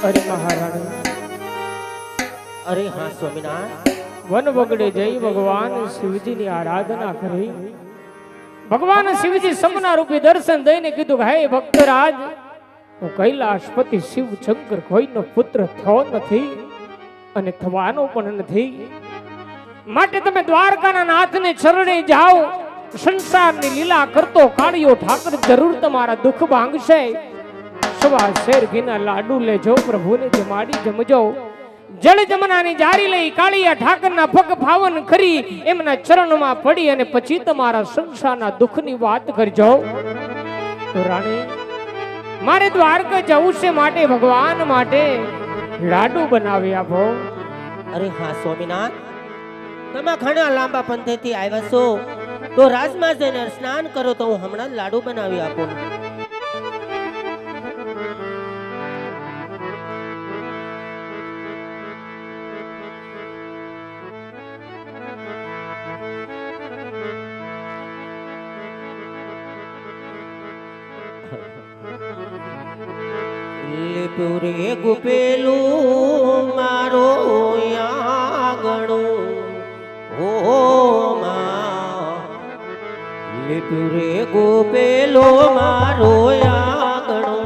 અરે મહારાણી, અરે હા સ્વામિનારાયણ, વન વગડે જઈ ભગવાન શિવજીની આરાધના કરી. ભગવાન શિવજી સમના રૂપે દર્શન દઈને કીધું કે હે ભક્તરાજ, હું કૈલાશપતિ શિવ શંકર કોઈનો પુત્ર થયો નથી અને થવાનો પણ નથી. માટે તમે દ્વારકાના નાથને શરણે જાઓ. સંસારની લીલા કરતો કાળિયો ઠાકર જરૂર તમારા દુઃખ ભાંગશે. સવા શેર ઘીના લાડુ લેજો, પ્રભુને જમાડી જમજો. જળ જમનાની જારી લઈ કાળિયા ઠાકરના પગ ફાવન કરી એમના ચરણમાં પડી અને પછી તમારા સંસારના દુઃખની વાત કરજો. તો રાણી, મારે દ્વારકા જવું છે, માટે ભગવાન માટે લાડુ બનાવી આપો. અરે હા સ્વામિનારાયણ, તમે ઘણા લાંબા પંથેથી આવ્યા છો, તો રાજમાં જઈને સ્નાન કરો તો હું હમણાં લાડુ બનાવી આપું. પૂરે ગુપેલું મારો આંગણું, ઓ માં પૂરે ગુપેલો મારો આંગણું.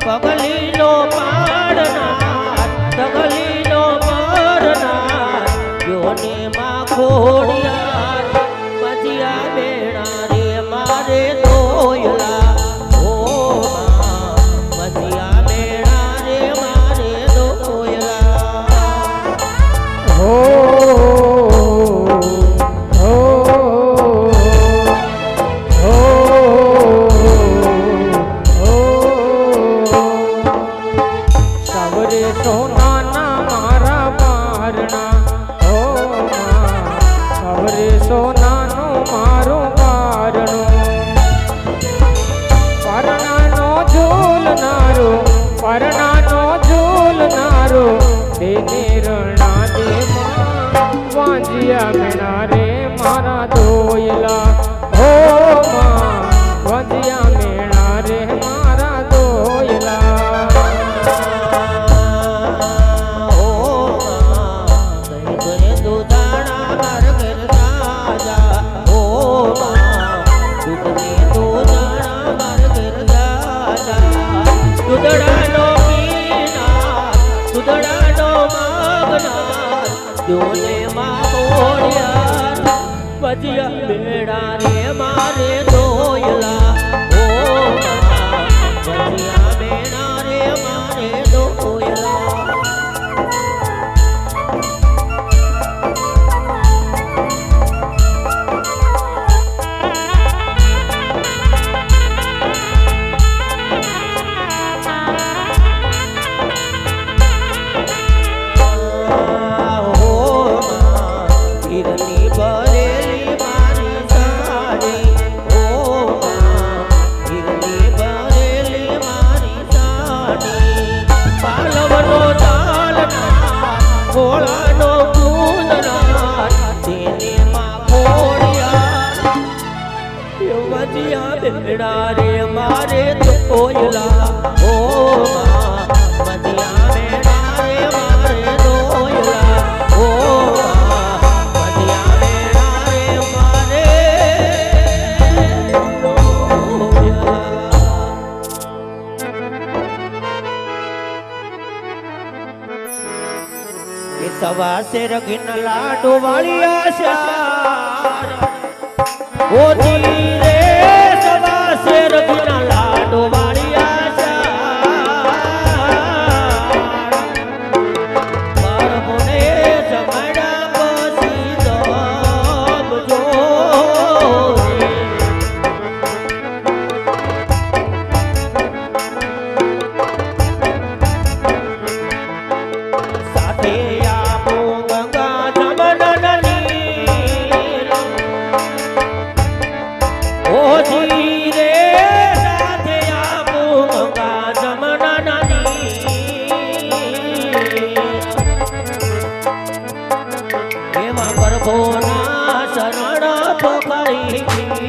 પગલીનો પાડનાર, તગલીનો પાડનાર, યોને માં ખોડિયાર, મજિયા બેણા રે મારે દોયલા. ઓ માં મજિયા બેણા રે મારે દોયલા. હો પરણાનો ઝૂલનારો તેને રણા દેમાં વાંજિયા મેણા રે મારા દોયલા. હો માં વાંજિયા મેણા રે મારા દોયલા. ઓ માં કઈ દુધાણા માર ઘર રાજા. ઓ માં દૂધને દુધાણા માર ઘર રાજા. દુધડાનો પીનાર, દુધડાનો માગનાર, જોને માં ખોડિયાર, ભજિયા બેડા રે મારે દોયલા. ઓ માં ભજિયા બેડા રે મારે દોયલા. ભોળાનો પૂજનાર, તેને માં ખોડિયાર, મજિયા બેડા રે મારે દોયલા. ઓ માં મજિયા બેડા રે મારે દોયલા. ઓ માં મજિયા બેડા રે મારે દોયલા. સવા શેર ઘીના લાડુ વાળિયા શાર, ઓ ધીરે સવા શેર ઘીના લાડુ વાળિયા શાર, બાળકોને જમાડ્યા પછી જમજો. સાથે ગંગા જમનની એવા પ્રભુના શરણ પોખાઈ